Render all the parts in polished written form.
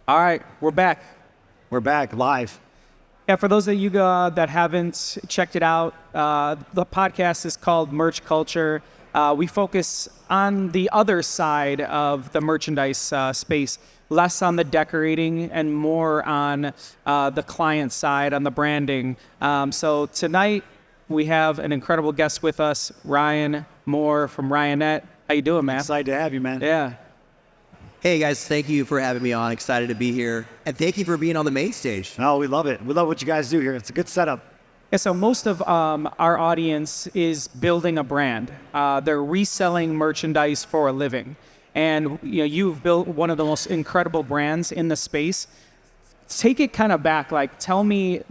All right, we're back. We're back live. Yeah, for those of you that haven't checked it out, the podcast is called Merch Culture. We focus on the other side of the merchandise space, less on the decorating and more on the client side, on the branding. So tonight we have an incredible guest with us, Ryan Moore from Ryanette. How you doing, man? Excited to have you, man. Yeah. Hey guys, thank you for having me on. Excited to be here. And thank you for being on the main stage. Oh, we love it. We love what you guys do here. It's a good setup. Yeah, so most of our audience is building a brand. They're reselling merchandise for a living. And you've built one of the most incredible brands in the space. Take it kind of back. Tell me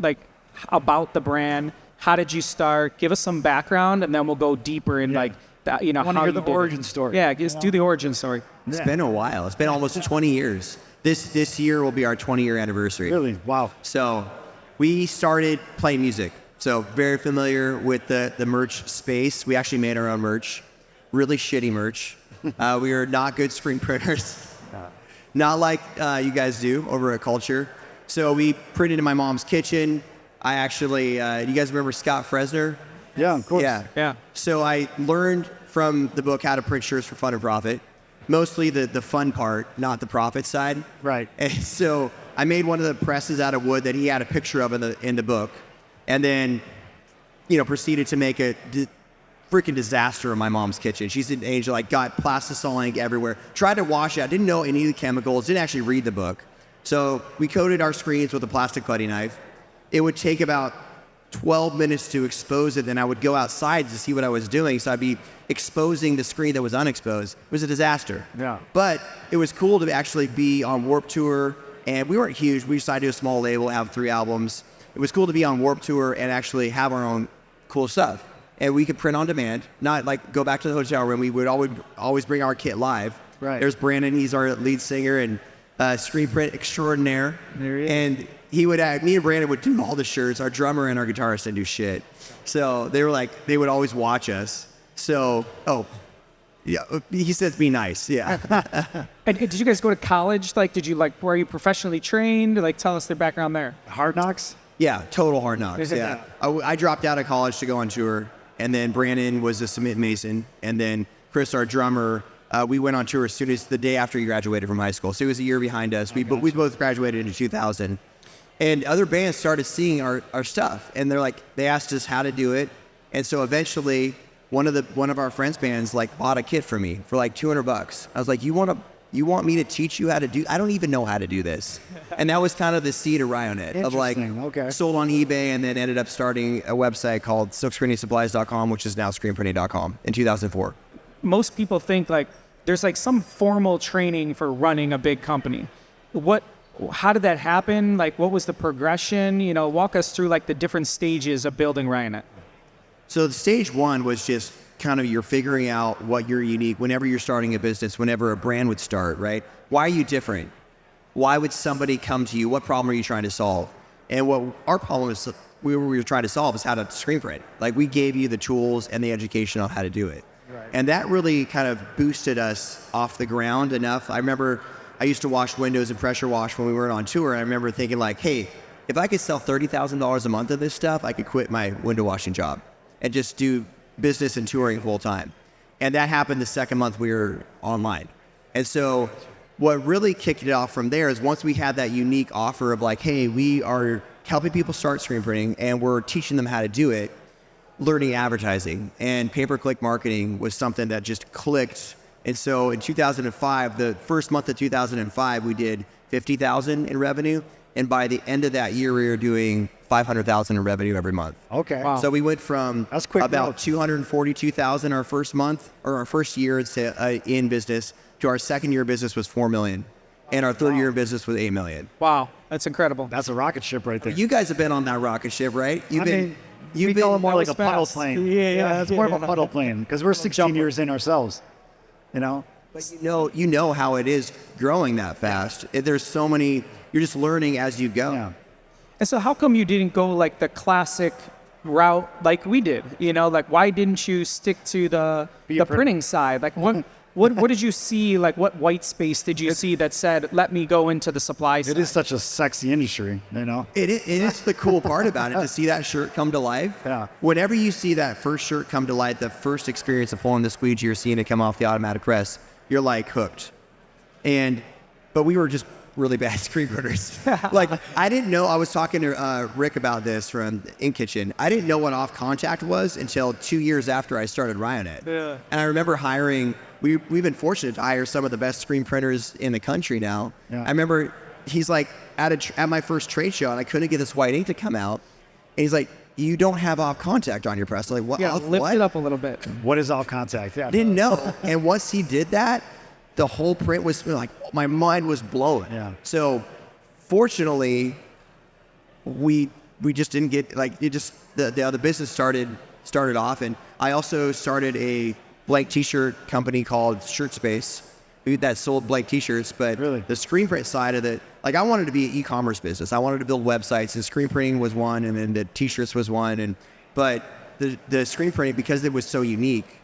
about the brand. How did you start? Give us some background, and then we'll go deeper in I want to hear the origin story. Yeah, just do the origin story. It's been a while. It's been almost 20 years. This year will be our 20-year anniversary. Really? Wow. So we started playing music. So very familiar with the merch space. We actually made our own merch. Really shitty merch. We are not good screen printers. Not like you guys do over at Culture. So we printed in my mom's kitchen. I actually, you guys remember Scott Fresner? Yeah, of course. Yeah. So I learned from the book how to print shirts for fun and profit. Mostly the fun part, not the profit side. Right. And so I made one of the presses out of wood that he had a picture of in the book, and then, proceeded to make a freaking disaster in my mom's kitchen. She's an angel. Got plastisol ink everywhere. Tried to wash it. I didn't know any of the chemicals. Didn't actually read the book. So we coated our screens with a plastic putty knife. It would take about 12 minutes to expose it, then I would go outside to see what I was doing, so I'd be exposing the screen that was unexposed. It was a disaster. Yeah. But it was cool to actually be on Warped Tour, and we weren't huge. We decided to do a small label, have 3 albums. It was cool to be on Warped Tour and actually have our own cool stuff. And we could print on demand, not go back to the hotel room. We would always bring our kit live. Right. There's Brandon, he's our lead singer and screen print extraordinaire. There he is. And me and Brandon would do all the shirts. Our drummer and our guitarist didn't do shit. So they would always watch us. So, yeah, he says be nice, yeah. And did you guys go to college? Were you professionally trained? Tell us their background there. Hard Knocks? Yeah, total Hard Knocks, yeah. I dropped out of college to go on tour, and then Brandon was a cement mason, and then Chris, our drummer, we went on tour as soon as the day after he graduated from high school. So he was a year behind us. We both graduated in 2000. And other bands started seeing our stuff, and they asked us how to do it. And so eventually, one of our friends' bands bought a kit for me for $200. I was like, you want me to teach you how to do? I don't even know how to do this. And that was kind of the seed of Ryanette. Okay. Sold on eBay, and then ended up starting a website called silkscreeningsupplies.com, which is now screenprinting.com in 2004. Most people think there's some formal training for running a big company. How did that happen? What was the progression? Walk us through the different stages of building Ryanette. So the stage one was just kind of you're figuring out what you're unique whenever you're starting a business, whenever a brand would start, right? Why are you different? Why would somebody come to you? What problem are you trying to solve? And what our problem is we were trying to solve is how to screen print. We gave you the tools and the education on how to do it. Right. And that really kind of boosted us off the ground enough. I remember I used to wash windows and pressure wash when we were on tour. And I remember thinking hey, if I could sell $30,000 a month of this stuff, I could quit my window washing job and just do business and touring full time. And that happened the second month we were online. And so what really kicked it off from there is once we had that unique offer of hey, we are helping people start screen printing and we're teaching them how to do it, learning advertising and pay-per-click marketing was something that just clicked. And so in 2005, the first month of 2005, we did $50,000 in revenue. And by the end of that year, we were doing $500,000 in revenue every month. Okay. Wow. So we went from about $242,000 our first month or our first year in business to our second year of business was $4 million. And our third year of business was $8 million. Wow. That's incredible. That's a rocket ship right there. You guys have been on that rocket ship, right? We call it more like a puddle plane. Yeah. It's more of a puddle plane because we're 16 years in ourselves. But you know how it is growing that fast. There's so many, you're just learning as you go. Yeah. And so how come you didn't go the classic route like we did? Why didn't you stick to the printing side? What did you see? Like, what white space did you see that said, "Let me go into the supply side"? It is such a sexy industry, you know? It is the cool part about it, to see that shirt come to life. Yeah. Whenever you see that first shirt come to life, the first experience of pulling the squeegee or seeing it come off the automatic press, you're like hooked. But we were just really bad screen printers. Like, I didn't know, I was talking to Rick about this from In Kitchen. I didn't know what off contact was until 2 years after I started Ryonet. Yeah. And I remember hiring, we've been fortunate to hire some of the best screen printers in the country now. Yeah. I remember he's like, at my first trade show, and I couldn't get this white ink to come out. And he's like, you don't have off contact on your press. I'm like, what? Yeah, lift what? it up a little bit. What is off contact? Yeah. Didn't know. And once he did that, the whole print was like, my mind was blown. Yeah. So fortunately, we just didn't get, like, it just, the business started off. And I also started a blank t-shirt company called Shirt Space that sold blank t-shirts. But Really? the screen print side of it, like, I wanted to be an e-commerce business. I wanted to build websites, and screen printing was one, and then the t-shirts was one. But the screen printing, because it was so unique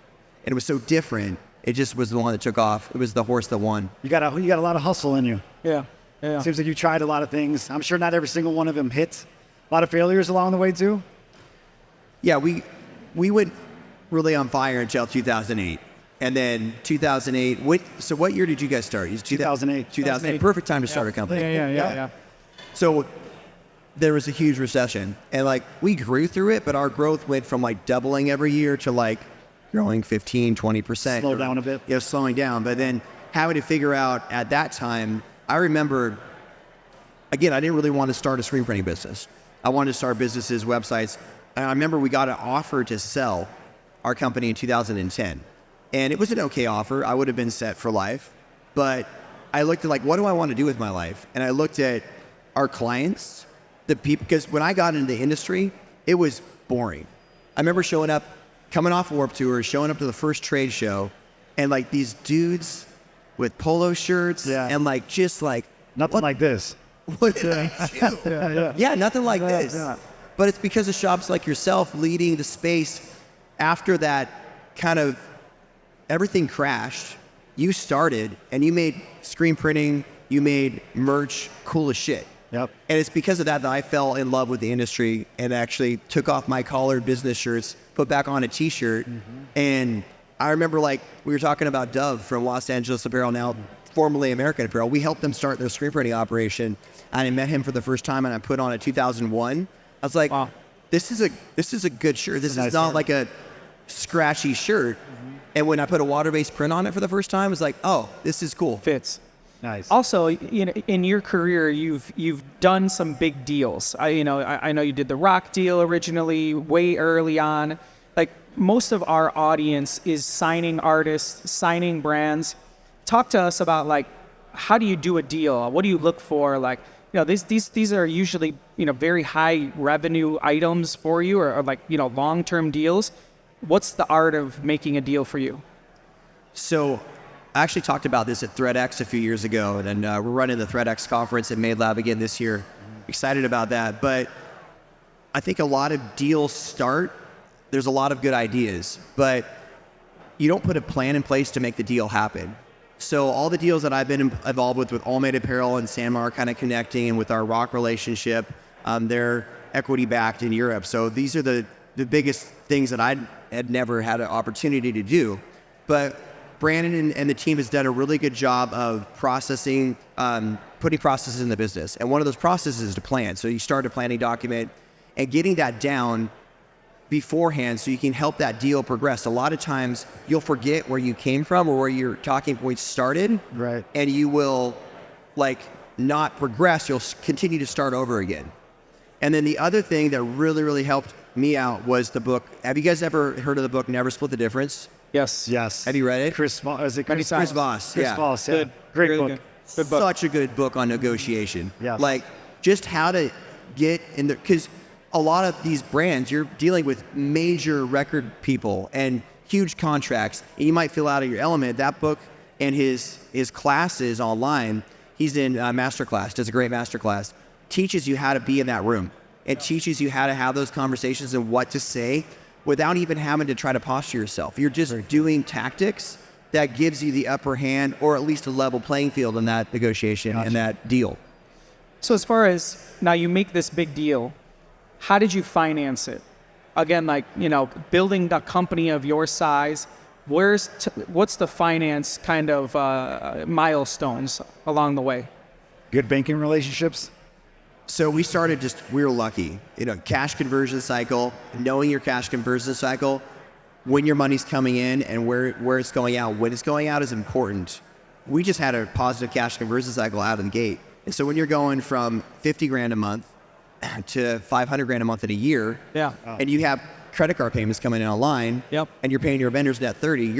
and it was so different, it just was the one that took off. It was the horse that won. You got a lot of hustle in you. Yeah. Yeah. Seems like you tried a lot of things. I'm sure not every single one of them hit. A lot of failures along the way too. Yeah, we went really on fire until 2008. And then 2008, so what year did you guys start? 2008. 2008, perfect time to start a company. Yeah. So there was a huge recession, and like, we grew through it, but our growth went from like doubling every year to like growing 15, 20%. Slow down a bit. Yeah, slowing down. But then having to figure out at that time, I remember, again, I didn't really want to start a screen printing business. I wanted to start businesses, websites. And I remember we got an offer to sell our company in 2010. And it was an okay offer. I would have been set for life. But I looked at, like, what do I want to do with my life? And I looked at our clients, the people, because when I got into the industry, it was boring. I remember showing up, coming off Warped Tour, showing up to the first trade show, and like these dudes with polo shirts, and like, just like, Nothing like this. what did I do? Yeah, nothing like this. Yeah. But it's because of shops like yourself leading the space after that kind of everything crashed. You started and you made screen printing, you made merch cool as shit. Yep. And it's because of that I fell in love with the industry and actually took off my collared business shirts, put back on a t-shirt. And I remember, like, we were talking about Dove from Los Angeles Apparel, now formerly American Apparel. We helped them start their screen printing operation. And I met him for the first time, and I put on a 2001. I was like, Wow. this is a good shirt. This is Nice not shirt. like a scratchy shirt. And when I put a water-based print on it for the first time, it was like, oh, this is cool. Fits. Nice. Also, you know, in your career, you've done some big deals. I know you did the Rock deal originally, way early on. Like, most of our audience is signing artists, signing brands. Talk to us about, like, how do you do a deal? What do you look for? Like, you know, these are usually, you know, very high revenue items for you, or like, you know, long-term deals. What's the art of making a deal for you? So I actually talked about this at ThreadX a few years ago, and we're running the ThreadX conference at Made Lab again this year. Excited about that. But I think a lot of deals start, there's a lot of good ideas, but you don't put a plan in place to make the deal happen. So all the deals that I've been involved with All Made Apparel and Sanmar kind of connecting, and with our Rock relationship, they're equity backed in Europe. So these are the biggest things that I had never had an opportunity to do. But Brandon and the team has done a really good job of processing, putting processes in the business. And one of those processes is to plan. So you start a planning document and getting that down beforehand so you can help that deal progress. A lot of times you'll forget where you came from or where your talking points started. Right. And you will, like, not progress. You'll continue to start over again. And then the other thing that really, really helped me out was the book. Have you guys ever heard of the book, Never Split the Difference? Yes. Yes. Have you read it? Chris Voss. Is it Many Chris? times. Chris Voss. Chris Yeah. Voss. Yeah. Good. Great Really book. good. Good book. Such a good book on negotiation. Yes. Like, just how to get in there. Because a lot of these brands, you're dealing with major record people and huge contracts. And you might feel out of your element. That book and his classes online, he's in masterclass, does a great masterclass, teaches you how to be in that room. It teaches you how to have those conversations and what to say without even having to try to posture yourself. You're just doing tactics that gives you the upper hand, or at least a level playing field in that negotiation and that deal. So as far as now you make this big deal, how did you finance it? Again, like, building a company of your size, what's the finance kind of milestones along the way? Good banking relationships. So we were lucky. Cash conversion cycle, knowing your cash conversion cycle, when your money's coming in and where it's going out, when it's going out is important. We just had a positive cash conversion cycle out of the gate. And so when you're going from 50 grand a month to 500 grand a month in a year, and you have credit card payments coming in online, and you're paying your vendors net 30,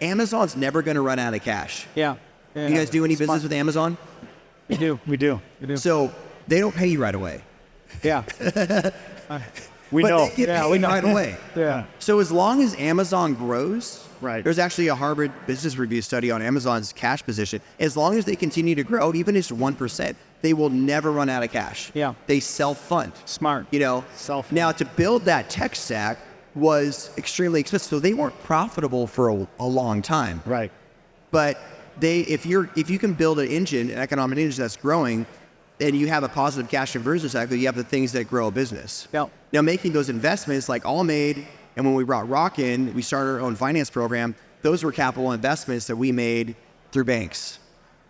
Amazon's never going to run out of cash. Yeah. You guys do any business with Amazon? We do. We do. So they don't pay you right away. Yeah. We know. They get paid right away. Yeah. So as long as Amazon grows, Right. There's actually a Harvard Business Review study on Amazon's cash position. As long as they continue to grow, even if it's 1%, they will never run out of cash. Yeah. They self-fund. Smart. Self-fund. Now, to build that tech stack was extremely expensive, so they weren't profitable for a long time. Right. But if you can build an economic engine that's growing, and you have a positive cash conversion cycle, you have the things that grow a business. Yep. Now, making those investments like All Made, and when we brought Rock in, we started our own finance program. Those were capital investments that we made through banks.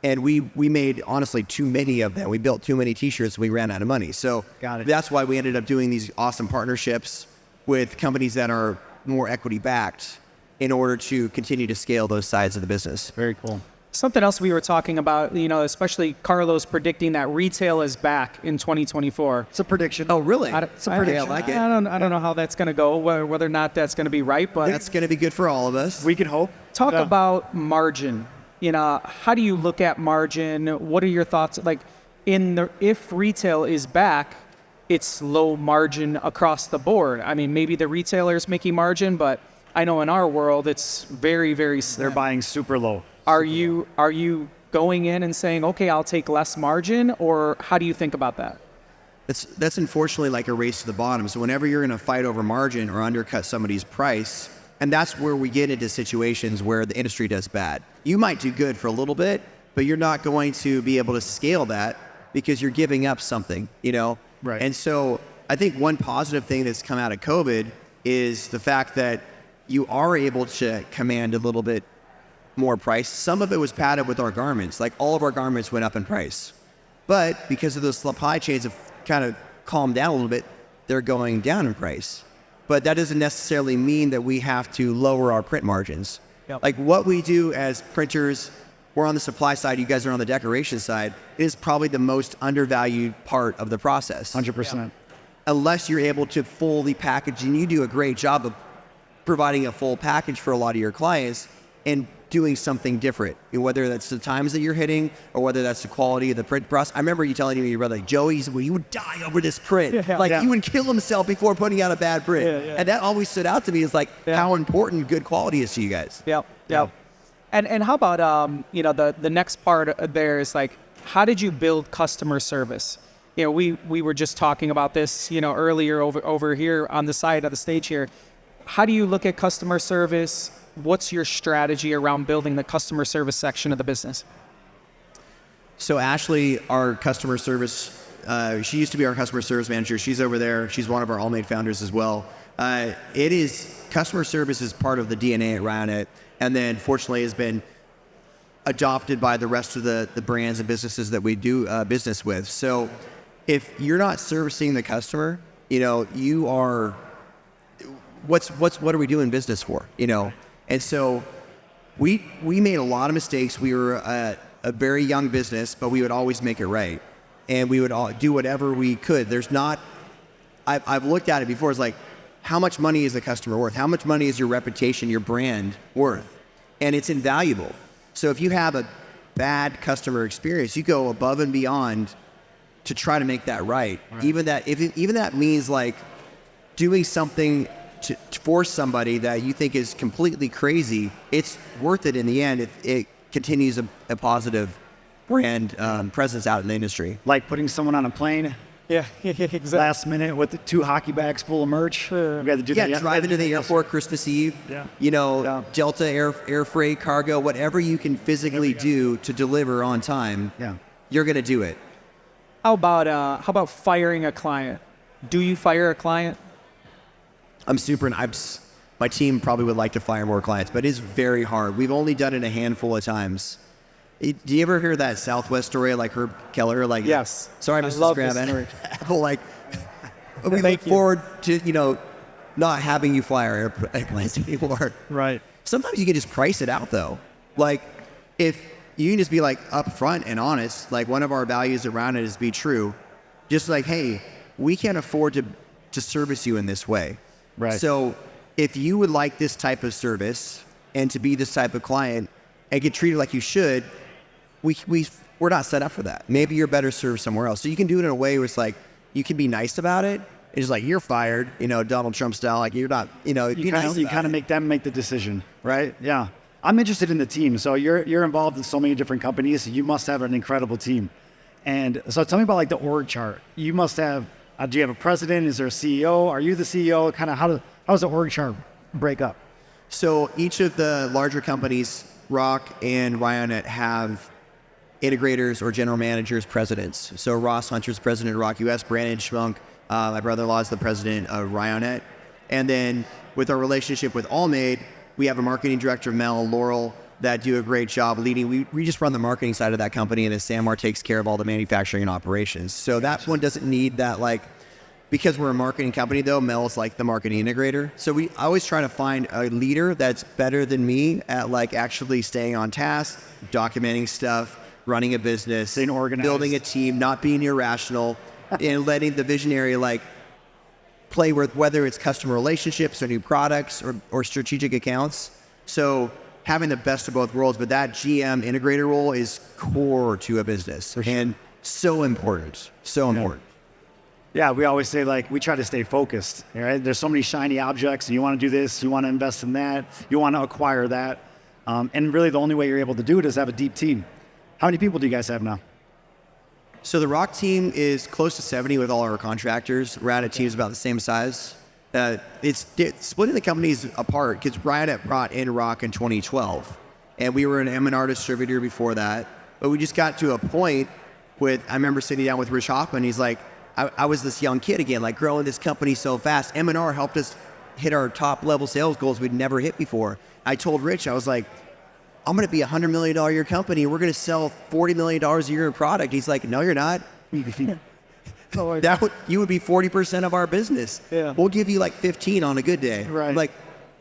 And we made, honestly, too many of them. We built too many T-shirts, and we ran out of money. So that's why we ended up doing these awesome partnerships with companies that are more equity-backed in order to continue to scale those sides of the business. Very cool. Something else we were talking about, especially Carlos predicting that retail is back in 2024. It's a prediction. Oh, really? It's a prediction. I like it. I don't know how that's going to go, whether or not that's going to be right, but That's going to be good for all of us. We can hope. talk about margin. How do you look at margin? What are your thoughts? Like, if retail is back, it's low margin across the board. I mean, maybe the retailer's making margin, but I know in our world it's very, very slim. They're buying super low. Are you going in and saying, okay, I'll take less margin, or how do you think about that? That's unfortunately like a race to the bottom. So whenever you're going to fight over margin or undercut somebody's price, and that's where we get into situations where the industry does bad. You might do good for a little bit, but you're not going to be able to scale that because you're giving up something, Right. And so I think one positive thing that's come out of COVID is the fact that you are able to command a little bit more price. Some of it was padded with our garments. Like all of our garments went up in price. But because of those supply chains have kind of calmed down a little bit, they're going down in price. But that doesn't necessarily mean that we have to lower our print margins. Yep. Like what we do as printers, we're on the supply side, you guys are on the decoration side, is probably the most undervalued part of the process. 100%. Unless you're able to fully package, and you do a great job of providing a full package for a lot of your clients and doing something different, whether that's the times that you're hitting or whether that's the quality of the print process. I remember you telling me, your brother, like, Joey, he would die over this print. He would kill himself before putting out a bad print. And that always stood out to me as how important good quality is to you guys. Yep. And how about, the next part there is like, how did you build customer service? We were just talking about this, earlier over here on the side of the stage here. How do you look at customer service? What's your strategy around building the customer service section of the business? So Ashley, our customer service, she used to be our customer service manager. She's over there. She's one of our All Made founders as well. Customer service is part of the DNA around it, and then fortunately has been adopted by the rest of the brands and businesses that we do business with. So if you're not servicing the customer, you are, what are we doing business for, And so we made a lot of mistakes. We were a very young business, but we would always make it right. And we would do whatever we could. I've looked at it before. It's like, how much money is the customer worth? How much money is your reputation, your brand worth? And it's invaluable. So if you have a bad customer experience, you go above and beyond to try to make that right. Even that means like doing something for somebody that you think is completely crazy, it's worth it in the end if it continues a positive brand presence out in the industry. Like putting someone on a plane Yeah, exactly. Last minute with the 2 hockey bags full of merch. We had to do that. Yeah, drive into the airport Christmas Eve. Yeah. You know, Yeah. Delta air freight, cargo, whatever you can physically do to deliver on time. Yeah. You're gonna do it. How about firing a client? Do you fire a client? My team probably would like to fire more clients, but it's very hard. We've only done it a handful of times. Do you ever hear that Southwest story, like Herb Keller? Like, Yes. sorry, I Mrs. love this Graham. story. Like, we look forward to not having you fire airplanes anymore. Right. Sometimes you can just price it out, though. Like, if you can just be like upfront and honest, like one of our values around it is be true. Just like, hey, we can't afford to service you in this way. Right. So if you would like this type of service and to be this type of client and get treated like you should, we're not set up for that. Maybe you're better served somewhere else. So you can do it in a way where it's like, you can be nice about it. It's like, you're fired, Donald Trump style. Like, you're not, You kind of make them make the decision, right? Yeah. I'm interested in the team. So you're involved in so many different companies. You must have an incredible team. And so tell me about like the org chart. You must have, do you have a president? Is there a CEO? Are you the CEO? Kind of how does the org chart break up? So each of the larger companies, Rock and Ryonet, have integrators or general managers, presidents. So Ross Hunter's president of Rock US, Brandon Schmunk, my brother-in-law is the president of Ryonet. And then with our relationship with Allmade, we have a marketing director, Mel Laurel, that do a great job leading. We just run the marketing side of that company, and then Samar takes care of all the manufacturing and operations. So that one doesn't need that, like, because we're a marketing company, though, Mel's like the marketing integrator. So I always try to find a leader that's better than me at like actually staying on task, documenting stuff, running a business, staying organized, building a team, not being irrational, and letting the visionary like play with whether it's customer relationships or new products or strategic accounts. So having the best of both worlds, but that GM integrator role is core to a business and so important, so important. Yeah, we always say like we try to stay focused. Right? There's so many shiny objects, and you want to do this, you want to invest in that, you want to acquire that, and really the only way you're able to do it is have a deep team. How many people do you guys have now? So the Rock team is close to 70 with all our contractors. Ryonet team is about the same size. It's splitting the companies apart because Ryonet brought in Rock in 2012, and we were an M&R distributor before that. But we just got to a point I remember sitting down with Rich Hoffman. He's like, I was this young kid again, like growing this company so fast. M&R helped us hit our top level sales goals we'd never hit before. I told Rich, I was like, I'm going to be a $100 million a year company. We're going to sell $40 million a year in product. He's like, no, you're not. You would be 40% of our business. Yeah. We'll give you like 15 on a good day. Right. Like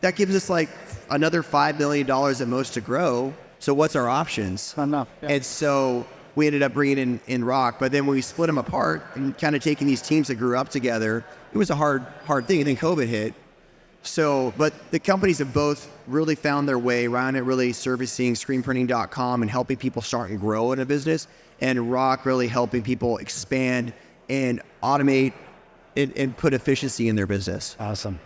that gives us like another $5 million at most to grow. So what's our options? Enough. Yeah. And so we ended up bringing in Rock, but then when we split them apart and kind of taking these teams that grew up together, it was a hard thing. And then COVID hit. So, but the companies have both really found their way. Ryonet really servicing screenprinting.com and helping people start and grow in a business, and Rock really helping people expand and automate and put efficiency in their business. Awesome.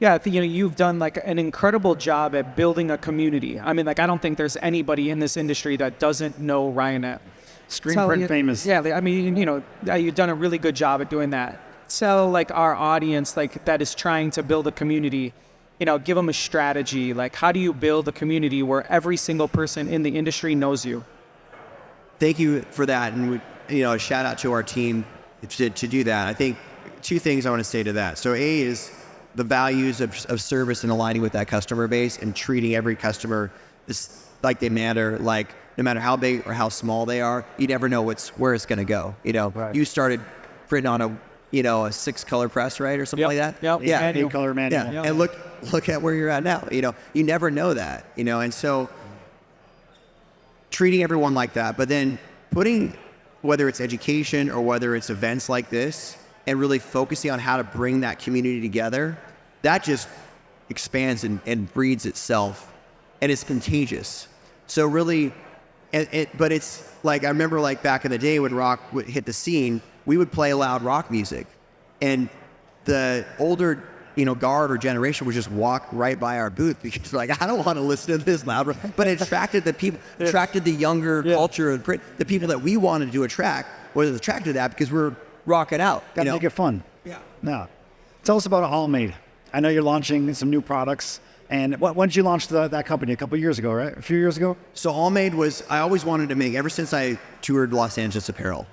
Yeah, you've done like an incredible job at building a community. I mean, like I don't think there's anybody in this industry that doesn't know Ryonet. Screenprint famous. Yeah, I mean, you've done a really good job at doing that. Tell like our audience like that is trying to build a community, give them a strategy. Like, how do you build a community where every single person in the industry knows you? Thank you for that, and a shout out to our team to do that. I think two things I want to say to that. So A is the values of service and aligning with that customer base and treating every customer like they matter. Like no matter how big or how small they are, you never know where it's going to go. Right. You started printing on a 6-color press, right, or something like that. Yep. Yeah. 8-color manual. Yeah. And look at where you're at now. You never know that. And so treating everyone like that, but then putting, whether it's education or whether it's events like this, and really focusing on how to bring that community together, that just expands and breeds itself, and it's contagious. So really, but it's like, I remember like back in the day when rock would hit the scene, we would play loud rock music, and the older guard or generation would just walk right by our booth because like, I don't want to listen to this loud, but it attracted the people, attracted the younger culture, the people that we wanted to attract was attracted to that because we're rock it out. Got to make it fun. Yeah. Yeah. Tell us about All Made. I know you're launching some new products. And when did you launch that company? A couple of years ago, right? A few years ago? So All Made was, I always wanted to make, ever since I toured Los Angeles Apparel,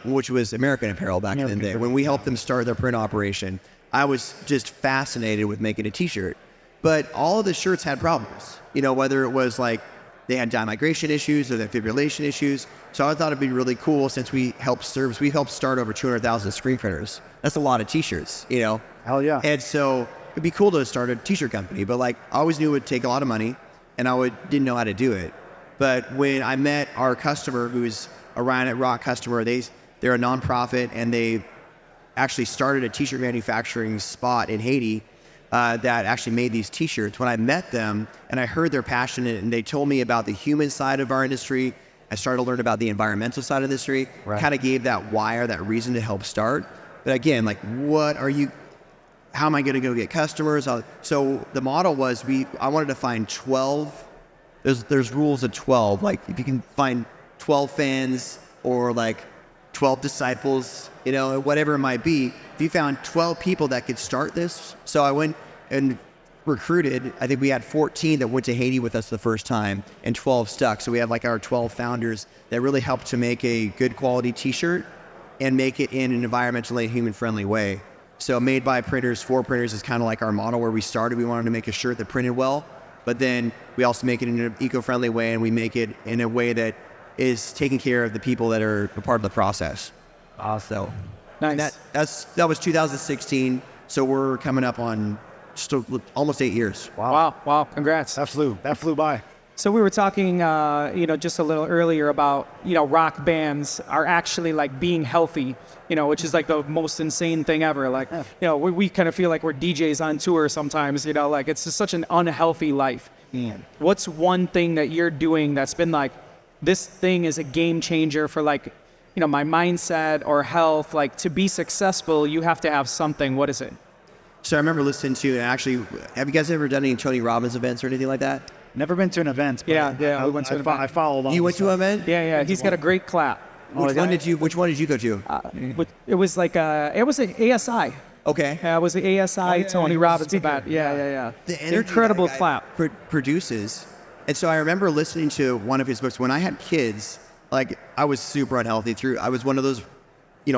which was American Apparel back in the day. When we helped them start their print operation, I was just fascinated with making a t-shirt. But all of the shirts had problems, whether it was like they had dye migration issues or the fibrillation issues. So I thought it'd be really cool since we helped start over 200,000 screen printers. That's a lot of t-shirts, Hell yeah. And so it'd be cool to start a t-shirt company, but like I always knew it would take a lot of money and didn't know how to do it. But when I met our customer, who's a Ryan at Rock customer, they're a nonprofit and they actually started a t-shirt manufacturing spot in Haiti that actually made these t-shirts. When I met them and I heard their passion and they told me about the human side of our industry, I started to learn about the environmental side of the industry, kind of gave that why or that reason to help start. But again, like how am I going to go get customers? So the model was I wanted to find 12, there's rules of 12, like if you can find 12 fans or like 12 disciples, whatever it might be, if you found 12 people that could start this. So I went and recruited, I think we had 14 that went to Haiti with us the first time and 12 stuck. So we had like our 12 founders that really helped to make a good quality t-shirt and make it in an environmentally human friendly way. So made by printers for printers is kind of like our model where we started. We wanted to make a shirt that printed well, but then we also make it in an eco-friendly way and we make it in a way that is taking care of the people that are a part of the process. So Nice. That was 2016. So we're coming up on almost 8 years. Wow. Congrats. That flew by. So we were talking, just a little earlier about, rock bands are actually like being healthy, which is like the most insane thing ever. Like, we kind of feel like we're DJs on tour sometimes, like it's just such an unhealthy life. What's one thing that you're doing that's been like, this thing is a game changer for like, my mindset or health? Like to be successful, you have to have something. What is it? So I remember listening to, have you guys ever done any Tony Robbins events or anything like that? Never been to an event. But Yeah, we went to an event. I follow along. You went to an event? Yeah. He's got a great clap. Which one did you go to? It was like it was an ASI. Okay. Yeah, it was the ASI Tony Robbins event. Yeah. The energy Incredible that guy clap. Produces. And so I remember listening to one of his books when I had kids. Like I was super unhealthy I was one of those,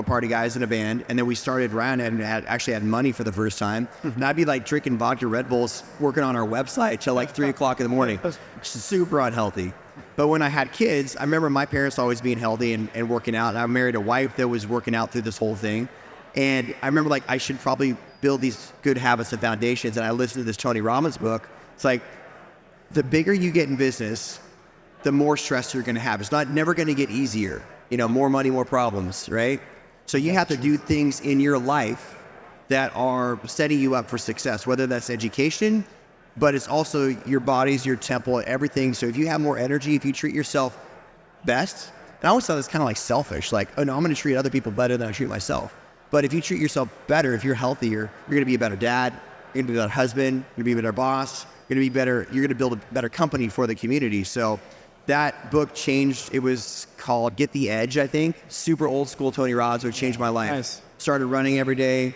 party guys in a band, and then we started Ryan and actually had money for the first time. And I'd be like drinking vodka Red Bulls, working on our website till like 3:00 in the morning. Super unhealthy. But when I had kids, I remember my parents always being healthy and working out. And I married a wife that was working out through this whole thing. And I remember like I should probably build these good habits and foundations. And I listened to this Tony Robbins book. It's like the bigger you get in business, the more stress you're going to have. It's never going to get easier. More money, more problems, right? So you have to do things in your life that are setting you up for success, whether that's education, but it's also your body's your temple, everything. So if you have more energy, if you treat yourself best, and I always thought it's kind of like selfish, like, oh no, I'm going to treat other people better than I treat myself. But if you treat yourself better, if you're healthier, you're going to be a better dad, you're going to be a better husband, you're going to be a better boss, you're going to build a better company for the community. So that book changed. It was called Get the Edge, I think. Super old school Tony Robbins, which changed my life. Nice. Started running every day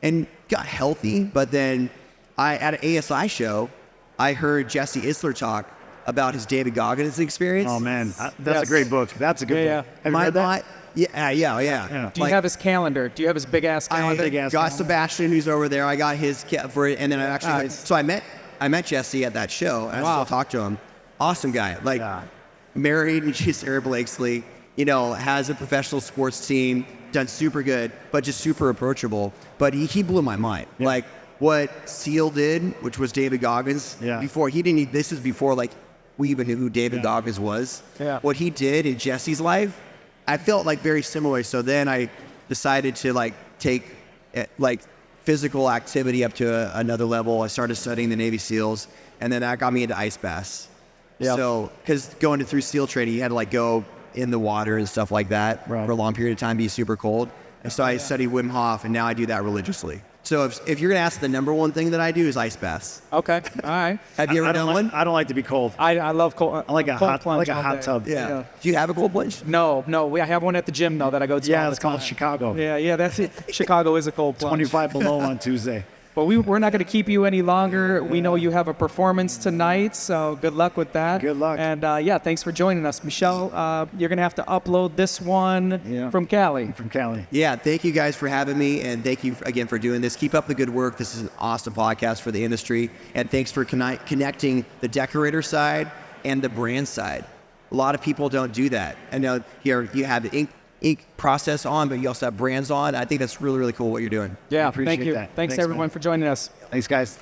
and got healthy. But then at an ASI show, I heard Jesse Isler talk about his David Goggins experience. Oh man, that's a great book. That's a good book. Have you read that? Yeah. Do you have his calendar? Do you have his big ass calendar? I got calendar. Sebastian, who's over there. I got his for it, and then I actually. Nice. So I met Jesse at that show, and I still talk to him. Awesome guy. Like married to Sarah Blakesley. Has a professional sports team, done super good, but just super approachable. But he blew my mind. Yeah. Like what Seal did, which was David Goggins. Yeah. Before this is before like we even knew who David Goggins was. Yeah. What he did in Jesse's life, I felt like very similar. So then I decided to like take like physical activity up to another level. I started studying the Navy SEALs, and then that got me into ice baths. Yeah. So because going through SEAL training, you had to like go in the water and stuff like that for a long period of time, be super cold. And so I studied Wim Hof, and now I do that religiously. So if you're gonna ask, the number one thing that I do is ice baths. Okay. All right. Have you ever done one? I don't like to be cold. I love cold. I like a cold hot, plunge all hot day. tub. Yeah. Do you have a cold plunge? No. I have one at the gym though that I go to. Yeah, all it's the called time. Chicago. Yeah, that's it. Chicago is a cold plunge. 25 below on Tuesday. But we're not going to keep you any longer. We know you have a performance tonight, so good luck with that. Good luck. And yeah, thanks for joining us. Michelle, you're going to have to upload this one from Cali. From Cali. Yeah, thank you guys for having me, and thank you again for doing this. Keep up the good work. This is an awesome podcast for the industry, and thanks for connecting the decorator side and the brand side. A lot of people don't do that. I know here you have the ink process on, but you also have brands on. I think that's really, really cool what you're doing. Yeah, Appreciate thank you. that. Thanks Thanks, everyone man. for joining us. Thanks, guys.